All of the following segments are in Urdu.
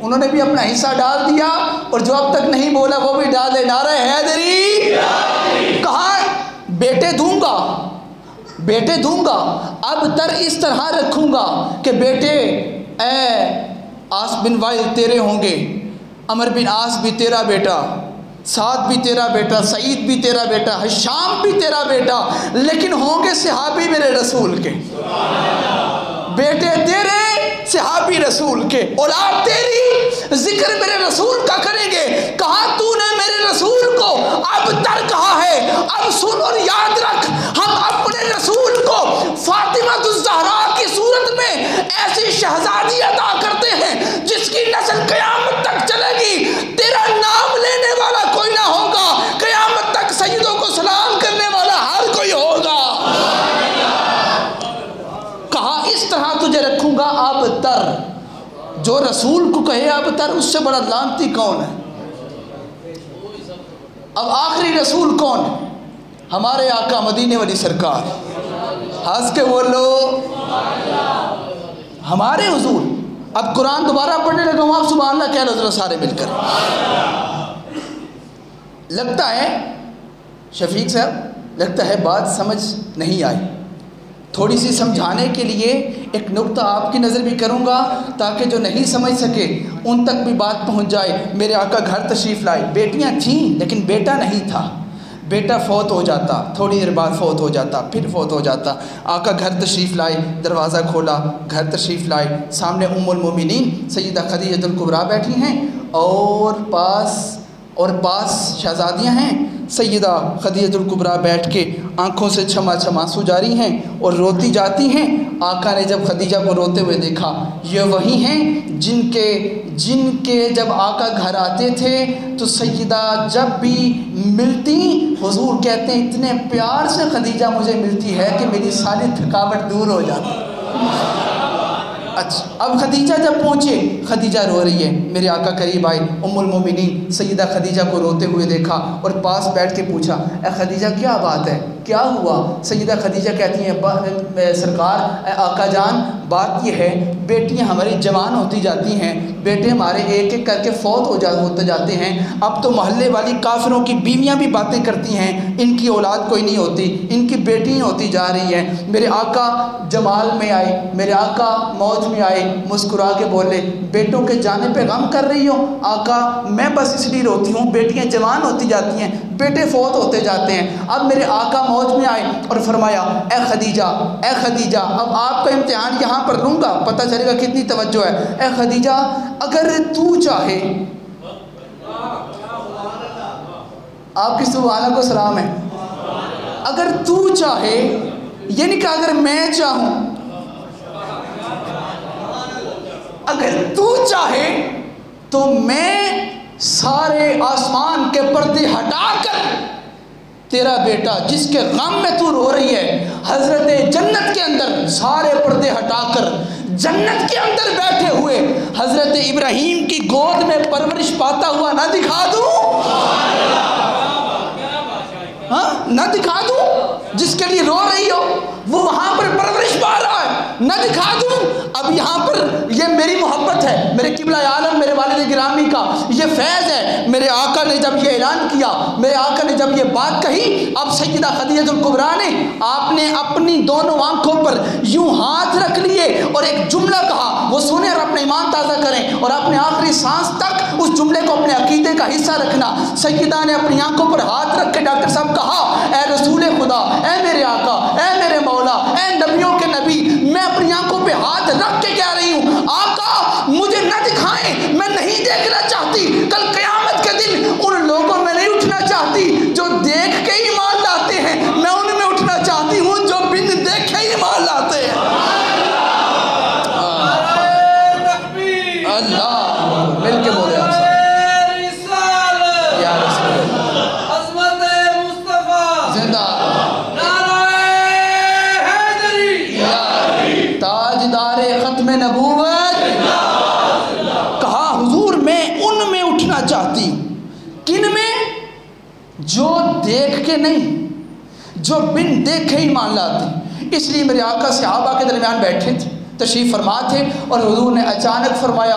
انہوں نے بھی اپنا حصہ ڈال دیا، اور جو اب تک نہیں بولا وہ بھی ڈال دے نعرہ حیدری۔ کہا بیٹے دوں گا، بیٹے دوں گا، اب تر اس طرح رکھوں گا کہ بیٹے اے عاص بن وائل تیرے ہوں گے، عمر بن عاص بھی تیرا بیٹا، سعد بھی تیرا بیٹا، سعید بھی تیرا بیٹا، ہشام بھی تیرا بیٹا، لیکن ہوں گے صحابی میرے رسول کے، بیٹے تیرے صحابی رسول کے، اولاد تیری ذکر میرے رسول کا کریں گے۔ کہا تو نے میرے رسول کو اب تر کہا ہے، اب سن اور یاد رکھ، ہم اپنے رسول کو فاطمہ الزہرا کی صورت میں ایسی شہزادی عطا کرتے ہیں جس کی نسل قیامت تک چلے گی، تیرا نام لینے والا کوئی نہ ہوگا، قیامت تک سیدوں کو سلام کرنے والا ہر کوئی ہوگا۔ کہا اس طرح تجھے رکھوں گا اب تر، جو رسول کو کہے اب تر اس سے بڑا لعنتی کون ہے؟ اب آخری رسول کون ہے؟ ہمارے آقا مدینے والی سرکار، ہنس کے بولو ہمارے حضور۔ اب قرآن دوبارہ پڑھنے لگا ہوں، آپ سبحان اللہ کہہ لو ذرا سارے مل کر۔ لگتا ہے شفیق صاحب، لگتا ہے بات سمجھ نہیں آئی، تھوڑی سی سمجھانے کے لیے ایک نقطہ آپ کی نظر بھی کروں گا تاکہ جو نہیں سمجھ سکے ان تک بھی بات پہنچ جائے۔ میرے آقا گھر تشریف لائے، بیٹیاں تھیں لیکن بیٹا نہیں تھا، بیٹا فوت ہو جاتا، تھوڑی دیر بعد فوت ہو جاتا، پھر فوت ہو جاتا۔ آقا گھر تشریف لائے، دروازہ کھولا، گھر تشریف لائے، سامنے ام المومنین سیدہ خدیجہ الکبریٰ بیٹھی ہیں، اور پاس شہزادیاں ہیں۔ سیدہ خدیجہ الکبریٰ بیٹھ کے آنکھوں سے چھما چھم آنسو جاری ہیں اور روتی جاتی ہیں۔ آقا نے جب خدیجہ کو روتے ہوئے دیکھا، یہ وہی ہیں جن کے جب آقا گھر آتے تھے تو سیدہ جب بھی ملتی حضور کہتے ہیں اتنے پیار سے خدیجہ مجھے ملتی ہے کہ میری ساری تھکاوٹ دور ہو جاتی۔ اچھا اب خدیجہ جب پہنچے، خدیجہ رو رہی ہے، میرے آقا قریب آئے، ام المومنین سیدہ خدیجہ کو روتے ہوئے دیکھا اور پاس بیٹھ کے پوچھا، اے خدیجہ کیا بات ہے، کیا ہوا؟ سیدہ خدیجہ کہتی ہیں سرکار اے آقا جان، بات یہ ہے بیٹیاں ہماری جوان ہوتی جاتی ہیں، بیٹے ہمارے ایک ایک کر کے فوت ہوتے جاتے ہیں، اب تو محلے والی کافروں کی بیویاں بھی باتیں کرتی ہیں ان کی اولاد کوئی نہیں ہوتی، ان کی بیٹیاں ہوتی جا رہی ہیں۔ میرے آقا جمال میں آئے، میرے آقا موج میں آئے، مسکرا کے بولے، بیٹوں کے جانے پہ غم کر رہی ہو؟ آقا میں بس اس لیے روتی ہوں، بیٹیاں جوان ہوتی جاتی ہیں، بیٹے فوت ہوتے جاتے ہیں۔ اب میرے آقا موج میں آئے اور فرمایا، اے خدیجہ اب آپ کا امتحان یہاں پر لوں گا، پتہ چلے گا کتنی توجہ ہے۔ اے خدیجہ اگر تو چاہے، آپ کی سبحان اللہ کو سلام ہے، اگر تو چاہے، یہ نہیں کہا اگر میں چاہوں، اگر تو چاہے تو میں سارے آسمان کے پردے ہٹا کر تیرا بیٹا جس کے غم میں تو رو رہی ہے، حضرت جنت کے اندر سارے پردے ہٹا کر جنت کے اندر بیٹھے ہوئے حضرت ابراہیم کی گود میں پرورش پاتا ہوا نہ دکھا دوں؟ ہاں نہ دکھا دوں؟ جس کے لیے رو رہی ہو وہ وہاں پر پرورش پا رہا ہے، نہ دکھا دوں؟ اب یہاں پر یہ میری محبت ہے، میرے قبلہ عالم میرے والد گرامی کا یہ فیض ہے۔ میرے آقا نے جب یہ اعلان کیا، میرے آقا نے جب یہ بات کہی، اب سیدہ خدیجہ الکبریٰ نے آپ نے اپنی دونوں آنکھوں پر یوں ہاتھ رکھ لیے اور ایک جملہ کہا، وہ سنیں اور اپنے ایمان تازہ کریں اور اپنے آخری سانس تک اس جملے کو اپنے عقیدے کا حصہ رکھنا۔ سیدہ نے اپنی آنکھوں پر ہاتھ رکھ کے ڈاکٹر صاحب کہا، اے رسول خدا، اے میرے آقا، اے میرے مولا، اے نبیوں کے نبی، میں اپنی آنکھوں پہ ہاتھ رکھ کے کہہ رہی ہوں، آقا مجھے نہ دکھائیں، میں نہیں دیکھنا چاہتی، کل قیامت کے دن ان لوگوں میں نہیں اٹھنا چاہتی جو دیکھ کے ایمان لاتے ہیں، میں ان میں اٹھنا چاہتی ہوں جو بن دیکھے ایمان لاتے ہیں۔ اللہ مل کے بولے آپ سے نبوت کہا، حضور میں ان میں اٹھنا چاہتی ہوں، کن میں؟ جو دیکھ کے نہیں، جو بن دیکھے ہی مان لاتے۔ اس لیے میرے آقا صحابہ کے درمیان بیٹھے تھے، تشریف فرما تھے، اور حضور نے اچانک فرمایا،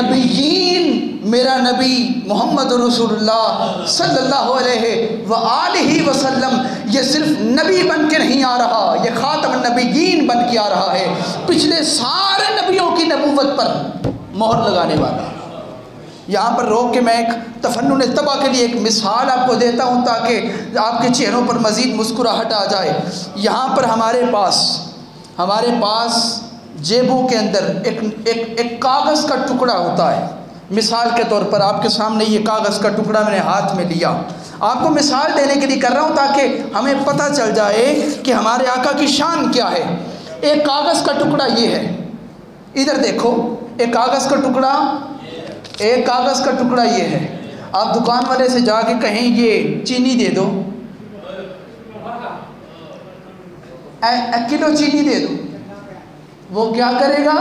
نبیین میرا نبی محمد رسول اللہ صلی اللہ علیہ وآلہ وسلم یہ صرف نبی بن کے نہیں آ رہا، یہ خاتم النبیین بن کے آ رہا ہے، پچھلے سارے نبیوں کی نبوت پر مہر لگانے والا۔ یہاں پر روک کے میں ایک تفنن طبع کے لیے ایک مثال آپ کو دیتا ہوں تاکہ آپ کے چہروں پر مزید مسکراہٹ آ جائے۔ یہاں پر ہمارے پاس جیبوں کے اندر ایک کاغذ کا ٹکڑا ہوتا ہے۔ مثال کے طور پر آپ کے سامنے یہ کاغذ کا ٹکڑا میں نے ہاتھ میں لیا، آپ کو مثال دینے کے لیے کر رہا ہوں تاکہ ہمیں پتہ چل جائے کہ ہمارے آقا کی شان کیا ہے۔ ایک کاغذ کا ٹکڑا یہ ہے، ادھر دیکھو، ایک کاغذ کا ٹکڑا یہ ہے۔ آپ دکان والے سے جا کے کہیں یہ چینی دے دو، ایک کلو چینی دے دو، وہ کیا کرے گا؟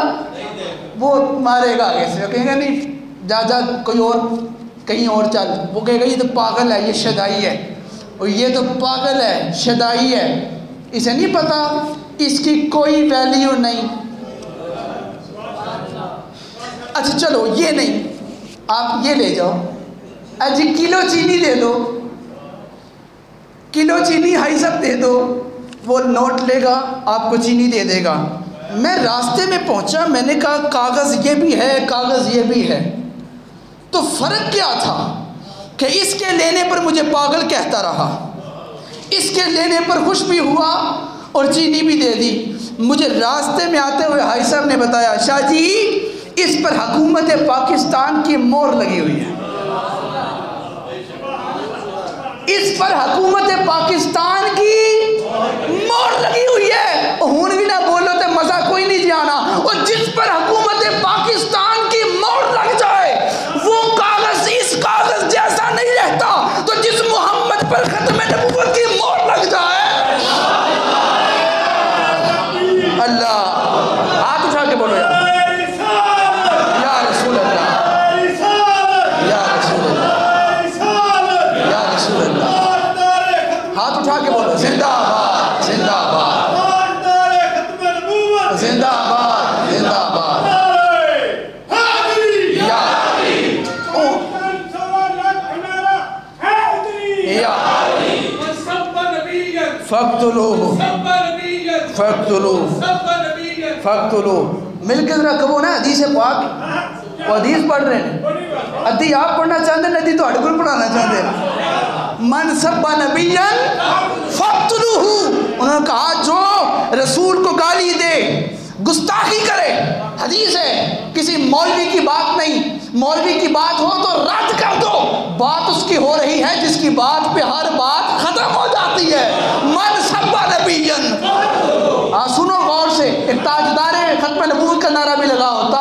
وہ مارے گا آگے سے، کہے گا نہیں جا کوئی اور کہیں اور چل۔ وہ کہے گا یہ تو پاگل ہے، یہ شدائی ہے، اور یہ تو پاگل ہے، شدائی ہے، اسے نہیں پتا اس کی کوئی ویلیو نہیں۔ اچھا چلو یہ نہیں، آپ یہ لے جاؤ، اجی کلو چینی دے دو، کلو چینی ہائی سب دے دو، وہ نوٹ لے گا، آپ کو چینی دے دے گا۔ میں راستے میں پہنچا، میں نے کہا کاغذ یہ بھی ہے، کاغذ یہ بھی ہے، تو فرق کیا تھا کہ اس کے لینے پر مجھے پاگل کہتا رہا، اس کے لینے پر خوش بھی ہوا اور چینی بھی دے دی۔ مجھے راستے میں آتے ہوئے حاجی صاحب نے بتایا شاہ جی اس پر حکومت پاکستان کی مہر لگی ہوئی ہے، اس پر حکومت پاکستان کی مہر لگی ہوئی ہے۔ ہون بھی نہ بولو تو مزہ کوئی نہیں جانا، اور جس پر حکومت پاکستان کی مہر لگ جائے وہ کاغذ اس کاغذ جیسا نہیں رہتا، تو جس محمد پر ختم نبوت کی مہر لگ جائے، اللہ ہاتھ اٹھا کے بولو یا رسول اللہ، یا رسول اللہ، یا رسول اللہ، ہاتھ اٹھا کے بولو زندہ آباد، زندہ آباد، زندہ آباد، زندہ آباد، فَاقْتُلُوهُ مل کے ذرا کہو نا حدیث پاک، وہ حدیث پڑھ رہے ہیں، ادھی آپ پڑھنا چاہتے ہیں، ادھی تو اڑگل پڑھانا چاہتے ہیں۔ من سب نبیًا فَاقْتُلُوهُ، انہوں نے کہا جو رسول کو گالی دے، گستاخی کرے، حدیث ہے، کسی مولوی کی بات نہیں، مولوی کی بات ہو تو رد کر دو، بات اس کی ہو رہی ہے جس کی بات پہ ہر بات ختم ہو جاتی ہے۔ من سب نبیًا، سنو غور سے، ایک تاجدار ختم نبوت کا نعرہ بھی لگا ہوتا